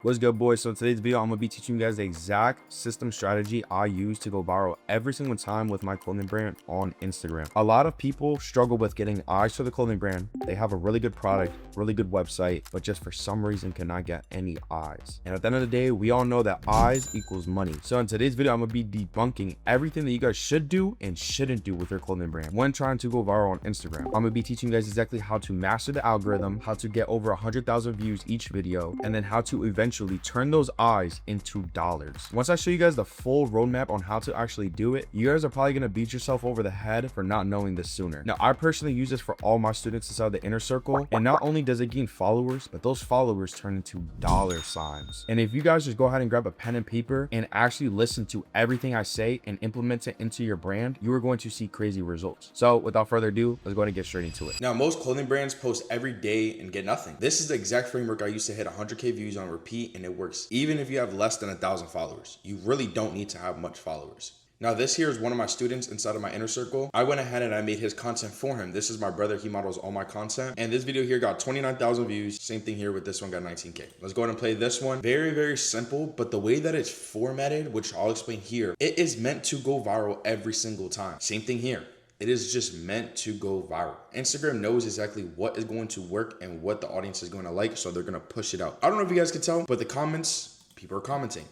What's good, boys? So in today's video, I'm gonna be teaching you guys the exact system strategy I use to go viral every single time with my clothing brand on Instagram. A lot of people struggle with getting eyes for the clothing brand. They have a really good product, really good website, but just for some reason cannot get any eyes. And at the end of the day, we all know that eyes equals money. So in today's video, I'm gonna be debunking everything that you guys should do and shouldn't do with your clothing brand when trying to go viral on Instagram. I'm gonna be teaching you guys exactly how to master the algorithm, how to get over 100,000 views each video, and then how to eventually turn those eyes into dollars. Once I show you guys the full roadmap on how to actually do it, you guys are probably going to beat yourself over the head for not knowing this sooner. Now, I personally use this for all my students inside the inner circle, and not only does it gain followers, but those followers turn into dollar signs. And if you guys just go ahead and grab a pen and paper and actually listen to everything I say and implement it into your brand, you are going to see crazy results. So without further ado, let's go ahead and get straight into it. Now, most clothing brands post every day and get nothing. This is the exact framework I used to hit 100K views on repeat, and it works even if you have less than 1,000 followers. You really don't need to have much followers. Now, this here is one of my students inside of my inner circle. I went ahead and I made his content for him. This is my brother. He models all my content. And this video here got 29,000 views. Same thing here with this one, got 19K. Let's go ahead and play this one. Very, very simple, but the way that it's formatted, which I'll explain here, it is meant to go viral every single time. Same thing here. It is just meant to go viral. Instagram knows exactly what is going to work and what the audience is going to like, so they're going to push it out. I don't know if you guys can tell, but the comments, people are commenting.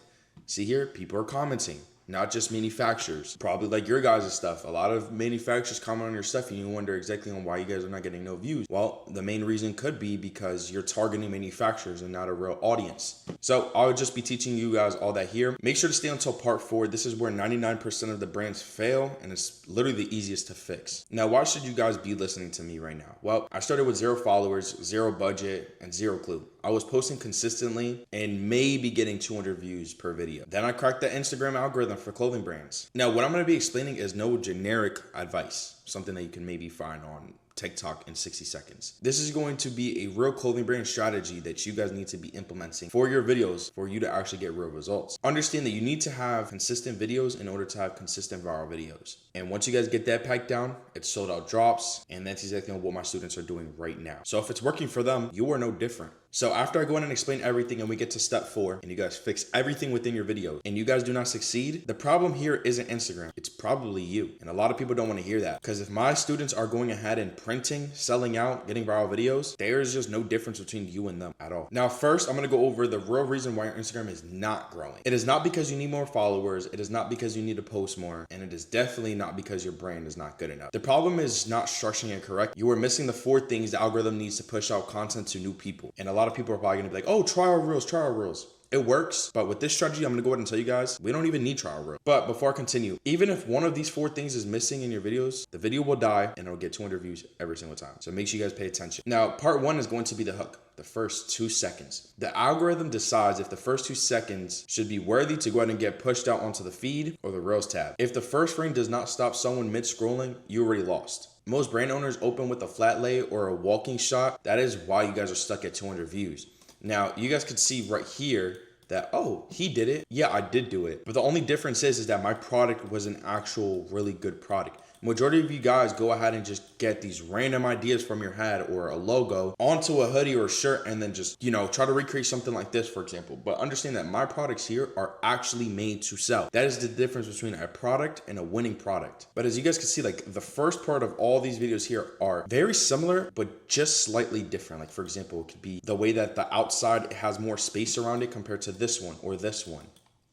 See here, people are commenting. Not just manufacturers, probably like your guys' stuff. A lot of manufacturers comment on your stuff and you wonder exactly on why you guys are not getting no views. Well, the main reason could be because you're targeting manufacturers and not a real audience. So I would just be teaching you guys all that here. Make sure to stay until part 4. This is where 99% of the brands fail, and it's literally the easiest to fix. Now, why should you guys be listening to me right now? Well, I started with 0 followers, 0 budget, and 0 clue. I was posting consistently and maybe getting 200 views per video. Then I cracked the Instagram algorithm for clothing brands. Now, what I'm going to be explaining is no generic advice, something that you can maybe find on TikTok in 60 seconds. This is going to be a real clothing brand strategy that you guys need to be implementing for your videos for you to actually get real results. Understand that you need to have consistent videos in order to have consistent viral videos. And once you guys get that packed down, it's sold out drops, and that's exactly what my students are doing right now. So if it's working for them, you are no different. So after I go in and explain everything and we get to step 4 and you guys fix everything within your video and you guys do not succeed, the problem here isn't Instagram. It's probably you. And a lot of people don't want to hear that, because if my students are going ahead and printing, selling out, getting viral videos, there's just no difference between you and them at all. Now, first, I'm going to go over the real reason why your Instagram is not growing. It is not because you need more followers. It is not because you need to post more. And it is definitely not because your brand is not good enough. The problem is not structuring it correct. You are missing the 4 things the algorithm needs to push out content to new people. And a lot of people are probably going to be like, oh, trial reels, trial reels. It works, but with this strategy, I'm going to go ahead and tell you guys, we don't even need trial reels. But before I continue, even if one of these 4 things is missing in your videos, the video will die and it'll get 200 views every single time. So make sure you guys pay attention. Now, part 1 is going to be the hook, the first 2 seconds. The algorithm decides if the first 2 seconds should be worthy to go ahead and get pushed out onto the feed or the Reels tab. If the first frame does not stop someone mid-scrolling, you already lost. Most brand owners open with a flat lay or a walking shot. That is why you guys are stuck at 200 views. Now, you guys could see right here that, oh, he did it. Yeah, I did do it. But the only difference is that my product was an actual really good product. Majority of you guys go ahead and just get these random ideas from your head or a logo onto a hoodie or a shirt and then just, try to recreate something like this, for example. But understand that my products here are actually made to sell. That is the difference between a product and a winning product. But as you guys can see, like the first part of all these videos here are very similar, but just slightly different. Like for example, it could be the way that the outside has more space around it compared to this one or this one,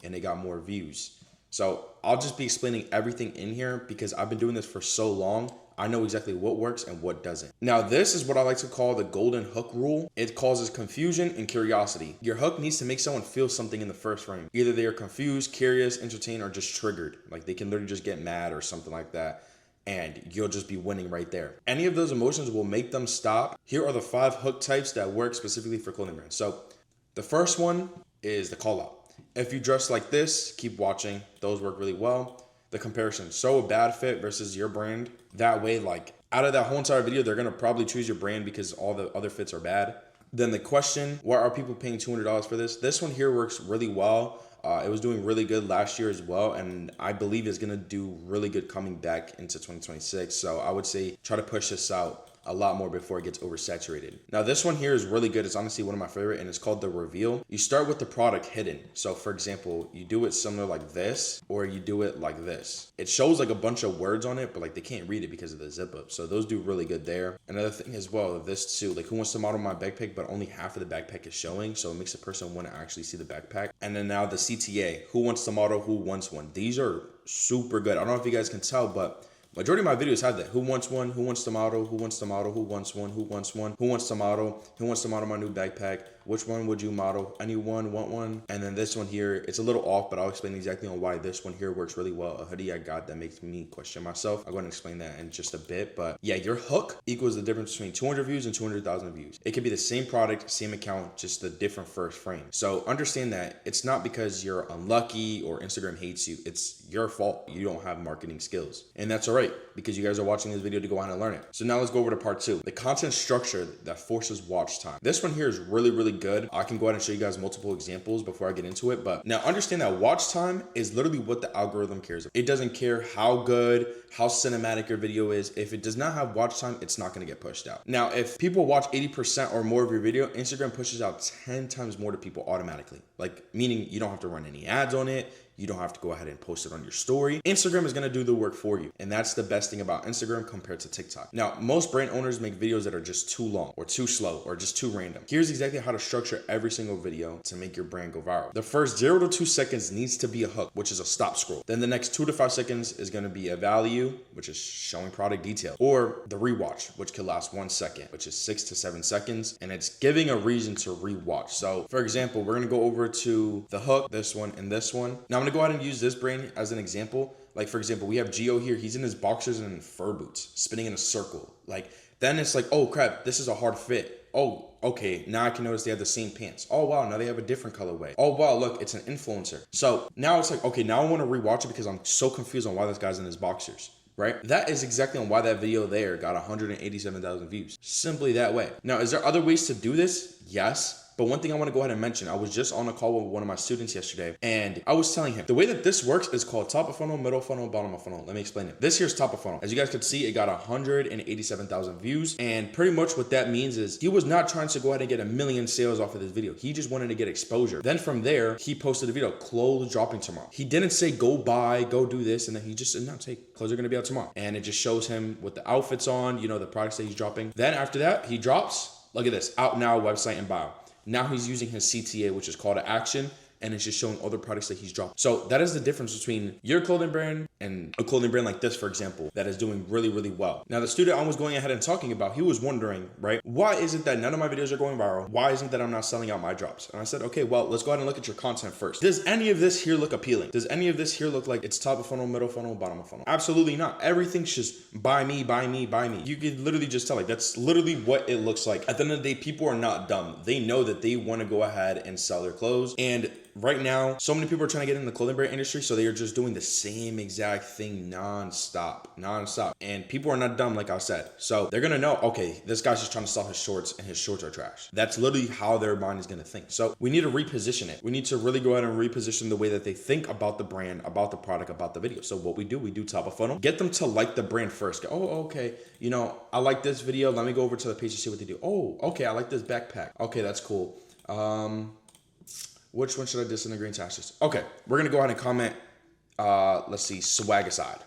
and it got more views. So I'll just be explaining everything in here because I've been doing this for so long. I know exactly what works and what doesn't. Now, this is what I like to call the golden hook rule. It causes confusion and curiosity. Your hook needs to make someone feel something in the first frame. Either they are confused, curious, entertained, or just triggered. Like they can literally just get mad or something like that, and you'll just be winning right there. Any of those emotions will make them stop. Here are the 5 hook types that work specifically for clothing brands. So the first one is the call out. If you dress like this, keep watching. Those work really well. The comparison, show a bad fit versus your brand. That way, like out of that whole entire video, they're going to probably choose your brand because all the other fits are bad. Then the question, why are people paying $200 for this? This one here works really well. It was doing really good last year as well, and I believe it's going to do really good coming back into 2026. So I would say try to push this out a lot more before it gets oversaturated. Now this one here is really good. It's honestly one of my favorite, and it's called the reveal. You start with the product hidden. So for example, you do it similar like this, or you do it like this. It shows like a bunch of words on it, but like they can't read it because of the zip up. So those do really good there. Another thing as well, this too, like who wants to model my backpack, but only half of the backpack is showing. So it makes a person want to actually see the backpack. And then now the CTA, who wants to model, who wants one. These are super good. I don't know if you guys can tell, but majority of my videos have that. Who wants one? Who wants to model? Who wants to model? Who wants one? Who wants one? Who wants to model? Who wants to model my new backpack? Which one would you model? Anyone want one? And then this one here, it's a little off, but I'll explain exactly on why this one here works really well. A hoodie I got that makes me question myself. I'll go ahead and explain that in just a bit. But yeah, your hook equals the difference between 200 views and 200,000 views. It could be the same product, same account, just a different first frame. So understand that it's not because you're unlucky or Instagram hates you. It's your fault. You don't have marketing skills. And that's all right, because you guys are watching this video to go out and learn it. So now let's go over to part 2, the content structure that forces watch time. This one here is really, really good. I can go ahead and show you guys multiple examples before I get into it, but now understand that watch time is literally what the algorithm cares about. It doesn't care how good, how cinematic your video is. If it does not have watch time, it's not going to get pushed out. Now, if people watch 80% or more of your video, Instagram pushes out 10 times more to people automatically, like meaning you don't have to run any ads on it. You don't have to go ahead and post it on your story. Instagram is gonna do the work for you. And that's the best thing about Instagram compared to TikTok. Now, most brand owners make videos that are just too long or too slow or just too random. Here's exactly how to structure every single video to make your brand go viral. The first 0 to 2 seconds needs to be a hook, which is a stop scroll. Then the next 2 to 5 seconds is gonna be a value, which is showing product detail, or the rewatch, which could last 1 second, which is 6 to 7 seconds. And it's giving a reason to rewatch. So for example, we're gonna go over to the hook, this one and this one. Now I'm gonna go ahead and use this brand as an example. Like for example, we have Gio here. He's in his boxers and fur boots, spinning in a circle. Like then it's like, oh crap, this is a hard fit. Oh, okay, now I can notice they have the same pants. Oh wow, now they have a different colorway. Oh wow, look, it's an influencer. So now it's like, okay, now I want to rewatch it because I'm so confused on why this guy's in his boxers. Right? That is exactly on why that video there got 187,000 views. Simply that way. Now, is there other ways to do this? Yes. But one thing I want to go ahead and mention, I was just on a call with one of my students yesterday, and I was telling him the way that this works is called top of funnel, middle funnel, bottom of funnel. Let me explain it. This here's top of funnel. As you guys could see, it got 187,000 views. And pretty much what that means is he was not trying to go ahead and get 1 million sales off of this video. He just wanted to get exposure. Then from there, he posted a video, clothes dropping tomorrow. He didn't say go buy, go do this. And then he just said, no, hey, clothes are going to be out tomorrow. And it just shows him with the outfits on, you know, the products that he's dropping. Then after that, he drops, look at this, out now, website and bio. Now he's using his CTA, which is call to action, and it's just showing other products that he's dropped. So that is the difference between your clothing brand and a clothing brand like this, for example, that is doing really, really well. Now, the student I was going ahead and talking about, he was wondering, right, why is it that none of my videos are going viral? Why isn't that I'm not selling out my drops? And I said, okay, well, let's go ahead and look at your content first. Does any of this here look appealing? Does any of this here look like it's top of funnel, middle funnel, bottom of funnel? Absolutely not. Everything's just buy me, buy me, buy me. You could literally just tell, like, that's literally what it looks like. At the end of the day, people are not dumb. They know that they want to go ahead and sell their clothes. And right now, so many people are trying to get in the clothing brand industry, so they are just doing the same exact thing nonstop. And people are not dumb, like I said. So they're gonna know, okay, this guy's just trying to sell his shorts and his shorts are trash. That's literally how their mind is gonna think. So we need to reposition it. We need to really go ahead and reposition the way that they think about the brand, about the product, about the video. So what we do top of funnel, get them to like the brand first. Go, oh, okay, you know, I like this video. Let me go over to the page to see what they do. Oh, okay, I like this backpack. Okay, that's cool. Which one should I disintegrate tashes? Okay, we're gonna go ahead and comment, let's see, swagicide.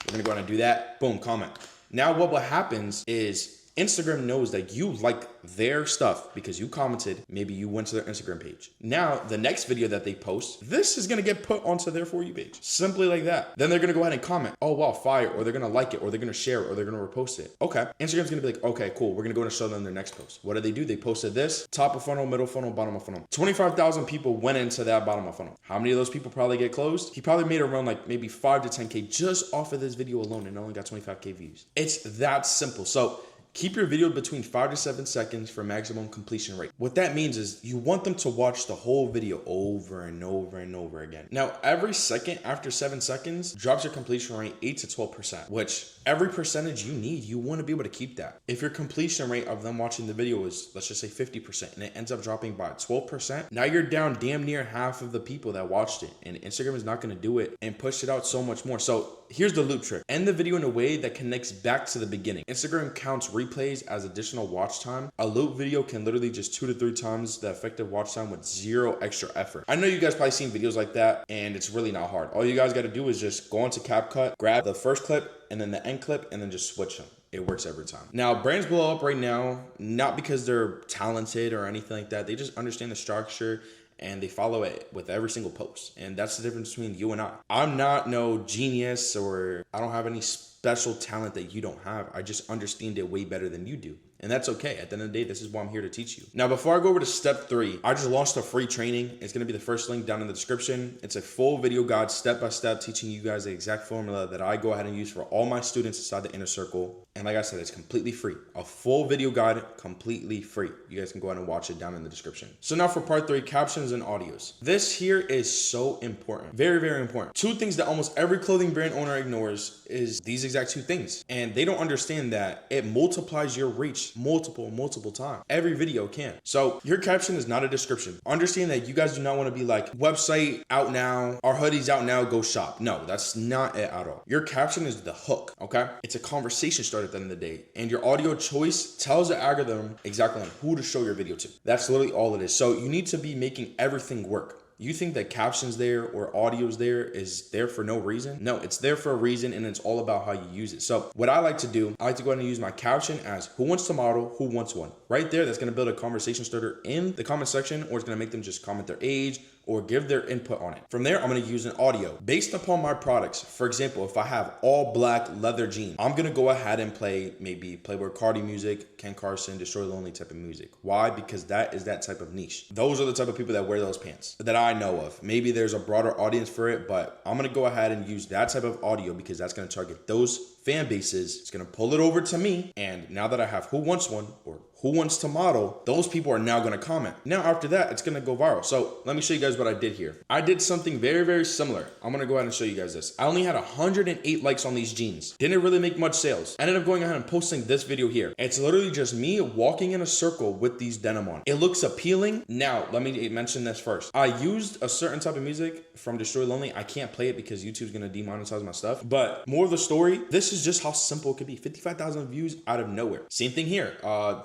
We're gonna go ahead and do that. Boom, comment. Now what happens is Instagram knows that you like their stuff because you commented, maybe you went to their Instagram page. Now, the next video that they post, this is gonna get put onto their For You page. Simply like that. Then they're gonna go ahead and comment, oh wow, fire, or they're gonna like it, or they're gonna share it, or they're gonna repost it. Okay, Instagram's gonna be like, okay, cool, we're gonna go and show them their next post. What do? They posted this, top of funnel, middle funnel, bottom of funnel. 25,000 people went into that bottom of funnel. How many of those people probably get closed? He probably made around like maybe 5 to 10K just off of this video alone and only got 25K views. It's that simple. So keep your video between 5 to 7 seconds for maximum completion rate. What that means is you want them to watch the whole video over and over and over again. Now, every second after 7 seconds drops your completion rate 8 to 12%, which every percentage you need, you want to be able to keep that. If your completion rate of them watching the video is, let's just say 50%, and it ends up dropping by 12%, now you're down damn near half of the people that watched it, and Instagram is not going to do it and push it out so much more. So here's the loop trick. End the video in a way that connects back to the beginning. Instagram counts replays replays as additional watch time, a loop video can literally just 2 to 3 times the effective watch time with 0 extra effort. I know you guys probably seen videos like that, and it's really not hard. All you guys got to do is just go into CapCut, grab the first clip and then the end clip, and then just switch them. It works every time. Now, brands blow up right now, not because they're talented or anything like that. They just understand the structure and they follow it with every single post. And that's the difference between you and I. I'm not no genius, or I don't have any special talent that you don't have. I just understand it way better than you do. And that's okay. At the end of the day, this is why I'm here to teach you. Now, before I go over to step 3, I just launched a free training. It's going to be the first link down in the description. It's a full video guide, step-by-step, teaching you guys the exact formula that I go ahead and use for all my students inside the inner circle. And like I said, it's completely free. A full video guide, completely free. You guys can go ahead and watch it down in the description. So now for part 3, captions and audios. This here is so important. Very, very important. 2 things that almost every clothing brand owner ignores is these exact 2 things. And they don't understand that it multiplies your reach multiple times. Every video can. So your caption is not a description. Understand that you guys do not want to be like, website out now, our hoodies out now, go shop. No, that's not it at all. Your caption is the hook, okay? It's a conversation starter at the end of the day. And your audio choice tells the algorithm exactly who to show your video to. That's literally all it is. So you need to be making everything work. You think that captions there or audio's there is there for no reason? No, it's there for a reason, and it's all about how you use it. So what I like to do, I like to go ahead and use my caption as who wants to model, who wants one. Right there, that's gonna build a conversation starter in the comment section, or it's gonna make them just comment their age or give their input on it. From there, I'm gonna use an audio based upon my products. For example, if I have all black leather jeans, I'm gonna go ahead and play maybe Playboi Carti music, Ken Carson, Destroy Lonely type of music. Why? Because that is that type of niche. Those are the type of people that wear those pants that I know of. Maybe there's a broader audience for it, but I'm gonna go ahead and use that type of audio because that's gonna target those fan bases. It's gonna pull it over to me. And now that I have who wants one or who wants to model, those people are now gonna comment. Now after that, it's gonna go viral. So let me show you guys what I did here. I did something very, very similar. I'm gonna go ahead and show you guys this. I only had 108 likes on these jeans. Didn't really make much sales. I ended up going ahead and posting this video here. It's literally just me walking in a circle with these denim on. It looks appealing. Now, let me mention this first. I used a certain type of music from Destroy Lonely. I can't play it because YouTube's gonna demonetize my stuff. But more of the story, this is just how simple it could be. 55,000 views out of nowhere. Same thing here.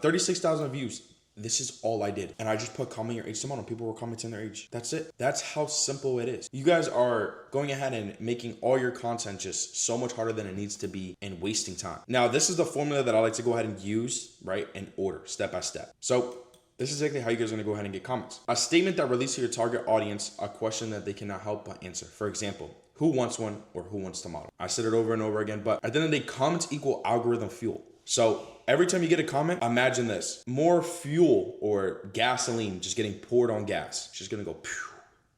36,000 views. This is all I did. And I just put comment your age to model. People were commenting their age. That's it. That's how simple it is. You guys are going ahead and making all your content just so much harder than it needs to be and wasting time. Now, this is the formula that I like to go ahead and use, right, in order, step by step. So this is exactly how you guys are gonna go ahead and get comments. A statement that releases to your target audience a question that they cannot help but answer. For example, who wants one or who wants to model? I said it over and over again, but at the end of the day, comments equal algorithm fuel. So every time you get a comment, imagine this. More fuel or gasoline just getting poured on gas. It's just gonna go pew,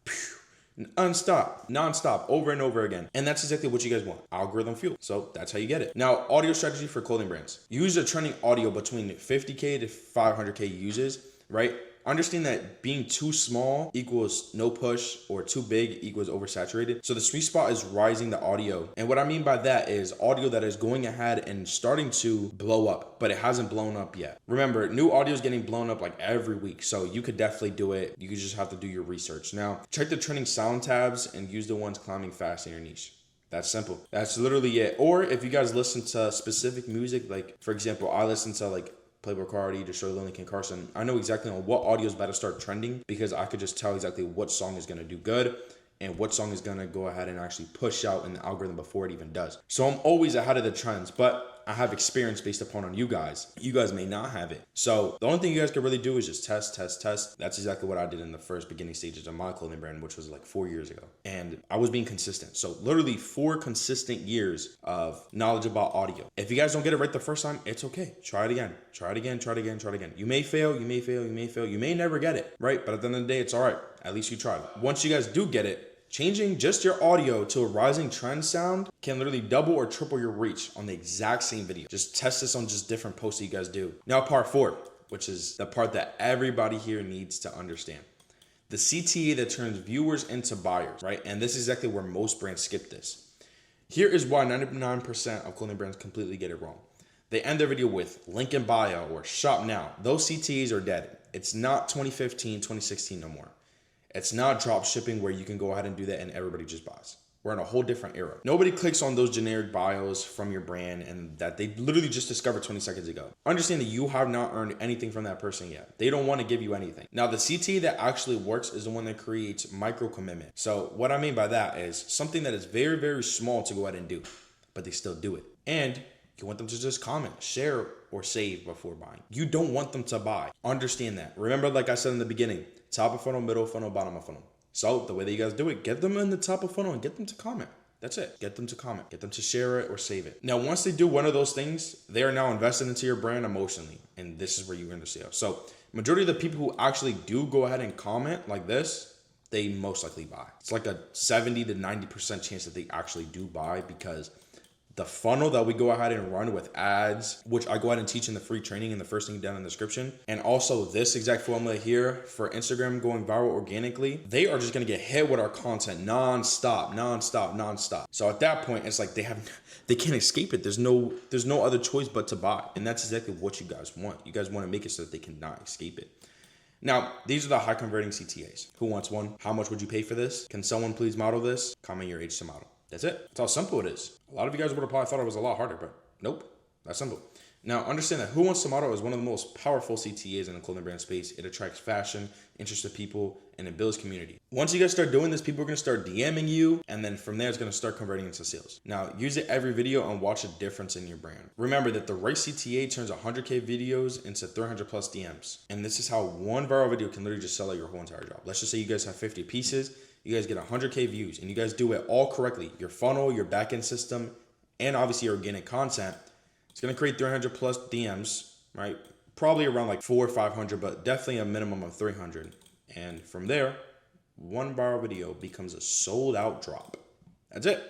pew, non-stop, over and over again. And that's exactly what you guys want, algorithm fuel. So that's how you get it. Now, audio strategy for clothing brands. Use a trending audio between 50K to 500K uses, right? Understand that being too small equals no push or too big equals oversaturated. So the sweet spot is rising the audio. And what I mean by that is audio that is going ahead and starting to blow up, but it hasn't blown up yet. Remember, new audio is getting blown up like every week. So you could definitely do it. You could just have to do your research. Now, check the trending sound tabs and use the ones climbing fast in your niche. That's simple. That's literally it. Or if you guys listen to specific music, like for example, I listen to like Playboi Carti, Destroy Lonely, Ken Carson. I know exactly on what audio is about to start trending because I could just tell exactly what song is going to do good and what song is going to go ahead and actually push out in the algorithm before it even does. So I'm always ahead of the trends, but I have experience based upon on you guys. You guys may not have it. So the only thing you guys can really do is just test. That's exactly what I did in the first beginning stages of my clothing brand, which was like 4 years ago. And I was being consistent. So literally 4 consistent years of knowledge about audio. If you guys don't get it right the first time, it's okay. Try it again. You may fail, you may never get it, right? But at the end of the day, it's all right. At least you tried. Once you guys do get it, changing just your audio to a rising trend sound can literally double or triple your reach on the exact same video. Just test this on just different posts that you guys do. Now part 4, which is the part that everybody here needs to understand. The CTA that turns viewers into buyers, right? And this is exactly where most brands skip this. Here is why 99% of clothing brands completely get it wrong. They end their video with link in bio or shop now. Those CTAs are dead. It's not 2015, 2016 no more. It's not drop shipping where you can go ahead and do that and everybody just buys. We're in a whole different era. Nobody clicks on those generic bios from your brand and that they literally just discovered 20 seconds ago. Understand that you have not earned anything from that person yet. They don't want to give you anything. Now, the CTA that actually works is the one that creates micro commitment. So what I mean by that is something that is very, very small to go ahead and do, but they still do it. And you want them to just comment, share, or save before buying. You don't want them to buy. Understand that. Remember, like I said in the beginning, top of funnel, middle of funnel, bottom of funnel. So the way that you guys do it, get them in the top of funnel and get them to comment. That's it. Get them to comment. Get them to share it or save it. Now, once they do one of those things, they are now invested into your brand emotionally. And this is where you're going to sell. So majority of the people who actually do go ahead and comment like this, they most likely buy. It's like a 70 to 90% chance that they actually do buy, because the funnel that we go ahead and run with ads, which I go ahead and teach in the free training in the first link down in the description, and also this exact formula here for Instagram going viral organically, they are just gonna get hit with our content nonstop. So at that point, it's like they can't escape it. There's no other choice but to buy. And that's exactly what you guys want. You guys want to make it so that they cannot escape it. Now, these are the high converting CTAs. Who wants one? How much would you pay for this? Can someone please model this? Comment your age to model. That's it. That's how simple it is. A lot of you guys would have probably thought it was a lot harder, but nope, that's simple. Now, understand that Who Wants to Model is one of the most powerful CTAs in the clothing brand space. It attracts fashion, interested people, and it builds community. Once you guys start doing this, people are going to start DMing you, and then from there, it's going to start converting into sales. Now, use it every video and watch a difference in your brand. Remember that the right CTA turns 100K videos into 300 plus DMs. And this is how one viral video can literally just sell out your whole entire job. Let's just say you guys have 50 pieces. You guys get 100K views and you guys do it all correctly. Your funnel, your backend system, and obviously your organic content. It's going to create 300 plus DMs, right? Probably around like 400 or 500, but definitely a minimum of 300. And from there, one viral video becomes a sold out drop. That's it.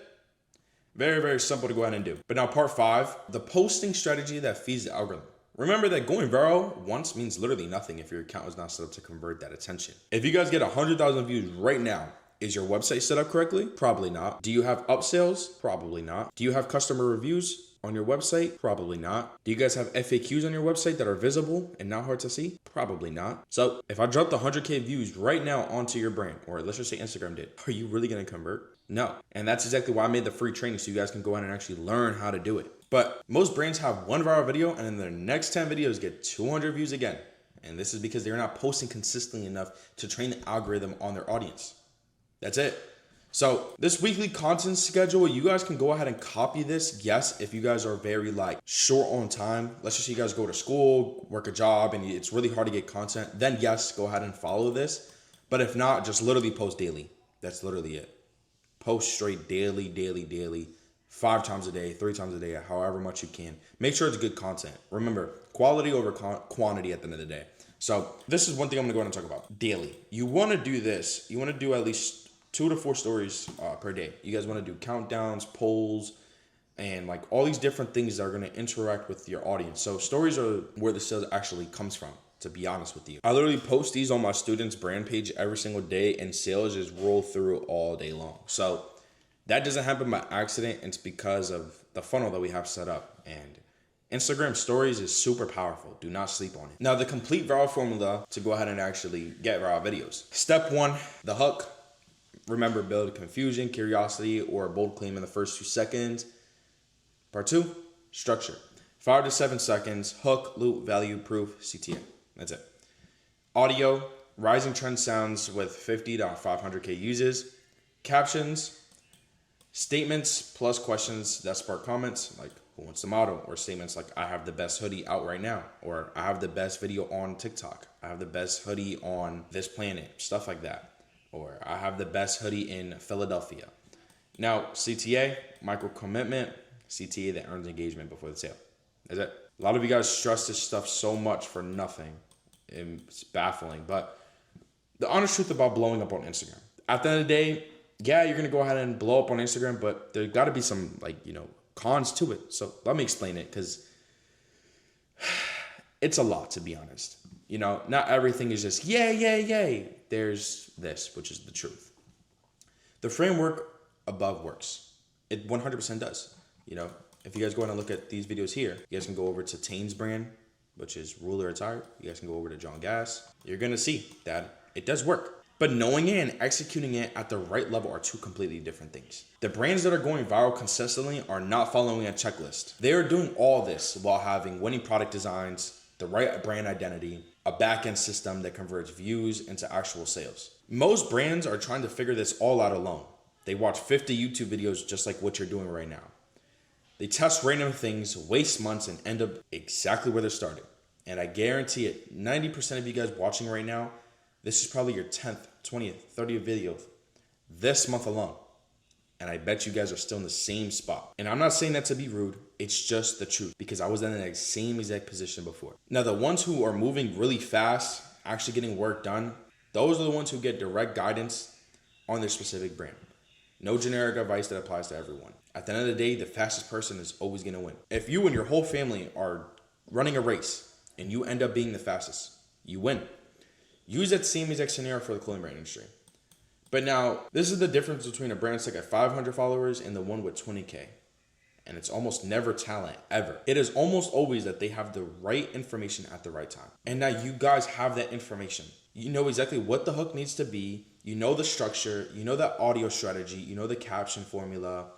Very, very simple to go ahead and do. But now part 5, the posting strategy that feeds the algorithm. Remember that going viral once means literally nothing if your account is not set up to convert that attention. If you guys get 100,000 views right now, is your website set up correctly? Probably not. Do you have upsells? Probably not. Do you have customer reviews on your website? Probably not. Do you guys have FAQs on your website that are visible and not hard to see? Probably not. So if I dropped 100K views right now onto your brand, or let's just say Instagram did, are you really gonna convert? No. And that's exactly why I made the free training, so you guys can go ahead and actually learn how to do it. But most brands have one viral video and then their next 10 videos get 200 views again. And this is because they're not posting consistently enough to train the algorithm on their audience. That's it. So this weekly content schedule, you guys can go ahead and copy this. Yes, if you guys are very like short on time, let's just say you guys go to school, work a job, and it's really hard to get content, then yes, go ahead and follow this. But if not, just literally post daily. That's literally it. Post straight daily, 5 times a day, 3 times a day, however much you can. Make sure it's good content. Remember, quality over quantity at the end of the day. So this is one thing I'm gonna go ahead and talk about. Daily. You wanna do this. You wanna do at least 2 to 4 stories per day. You guys want to do countdowns, polls, and like all these different things that are going to interact with your audience. So stories are where the sales actually comes from, to be honest with you. I literally post these on my students' brand page every single day, and sales just roll through all day long. So that doesn't happen by accident. It's because of the funnel that we have set up. And Instagram stories is super powerful. Do not sleep on it. Now, the complete viral formula to go ahead and actually get viral videos. Step 1, the hook. Remember, build confusion, curiosity, or a bold claim in the first 2 seconds. Part 2, structure. 5 to 7 seconds, hook, loop, value, proof, CTA. That's it. Audio, rising trend sounds with 50 to 500K uses. Captions, statements plus questions that spark comments, like who wants the model, or statements like I have the best hoodie out right now, or I have the best video on TikTok. I have the best hoodie on this planet, stuff like that. Or I have the best hoodie in Philadelphia. Now, CTA, micro commitment, CTA that earns engagement before the sale. That's it. A lot of you guys stress this stuff so much for nothing. It's baffling. But the honest truth about blowing up on Instagram. At the end of the day, yeah, you're going to go ahead and blow up on Instagram, but there got to be some cons to it. So let me explain it, because it's a lot, to be honest. Not everything is just yay. There's this, which is the truth. The framework above works. It 100% does. If you guys go ahead and look at these videos here, you guys can go over to Tane's brand, which is Ruler Attire. You guys can go over to John Gass. You're going to see that it does work. But knowing it and executing it at the right level are two completely different things. The brands that are going viral consistently are not following a checklist. They are doing all this while having winning product designs, the right brand identity, a back-end system that converts views into actual sales. Most brands are trying to figure this all out alone. They watch 50 YouTube videos just like what you're doing right now. They test random things, waste months, and end up exactly where they're starting. And I guarantee it, 90% of you guys watching right now, this is probably your 10th, 20th, 30th video this month alone. And I bet you guys are still in the same spot. And I'm not saying that to be rude. It's just the truth, because I was in the same exact position before. Now, the ones who are moving really fast, actually getting work done, those are the ones who get direct guidance on their specific brand. No generic advice that applies to everyone. At the end of the day, the fastest person is always going to win. If you and your whole family are running a race and you end up being the fastest, you win. Use that same exact scenario for the clothing brand industry. But now, this is the difference between a brand that's like at 500 followers and the one with 20K. And it's almost never talent, ever. It is almost always that they have the right information at the right time. And now you guys have that information. You know exactly what the hook needs to be. You know the structure. You know the audio strategy. You know the caption formula.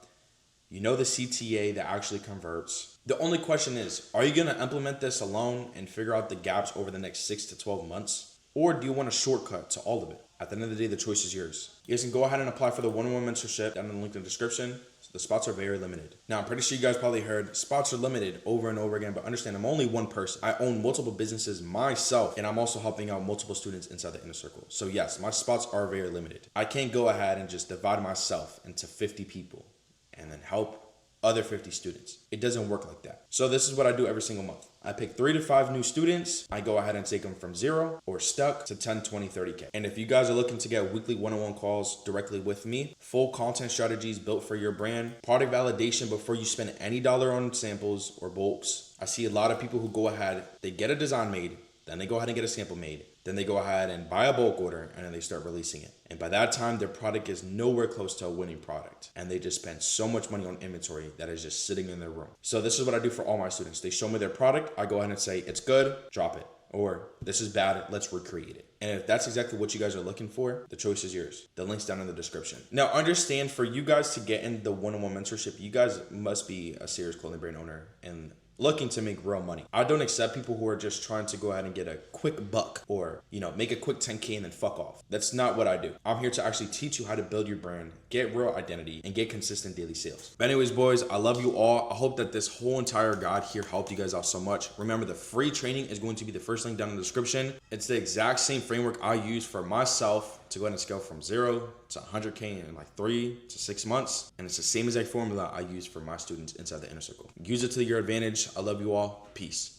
You know the CTA that actually converts. The only question is, are you going to implement this alone and figure out the gaps over the next 6 to 12 months? Or do you want a shortcut to all of it? At the end of the day, the choice is yours. You guys can go ahead and apply for the one-on-one mentorship down in the link in the description. The spots are very limited. Now, I'm pretty sure you guys probably heard spots are limited over and over again, but understand I'm only one person. I own multiple businesses myself, and I'm also helping out multiple students inside the inner circle. So yes, my spots are very limited. I can't go ahead and just divide myself into 50 people and then help other 50 students. It doesn't work like that. So this is what I do every single month. I pick 3 to 5 new students. I go ahead and take them from 0 or stuck to 10, 20, 30K. And if you guys are looking to get weekly one-on-one calls directly with me, full content strategies built for your brand, product validation before you spend any dollar on samples or bulks. I see a lot of people who go ahead, they get a design made, then they go ahead and get a sample made. Then they go ahead and buy a bulk order and then they start releasing it. And by that time, their product is nowhere close to a winning product. And they just spend so much money on inventory that is just sitting in their room. So this is what I do for all my students. They show me their product. I go ahead and say, it's good, drop it. Or this is bad, let's recreate it. And if that's exactly what you guys are looking for, the choice is yours. The link's down in the description. Now understand, for you guys to get in the one-on-one mentorship, you guys must be a serious clothing brand owner and looking to make real money. I don't accept people who are just trying to go ahead and get a quick buck or, make a quick 10K and then fuck off. That's not what I do. I'm here to actually teach you how to build your brand, get real identity, and get consistent daily sales. But anyways, boys, I love you all. I hope that this whole entire guide here helped you guys out so much. Remember, the free training is going to be the first link down in the description. It's the exact same framework I use for myself to go ahead and scale from 0 to 100K in like 3 to 6 months. And it's the same exact formula I use for my students inside the inner circle. Use it to your advantage. I love you all. Peace.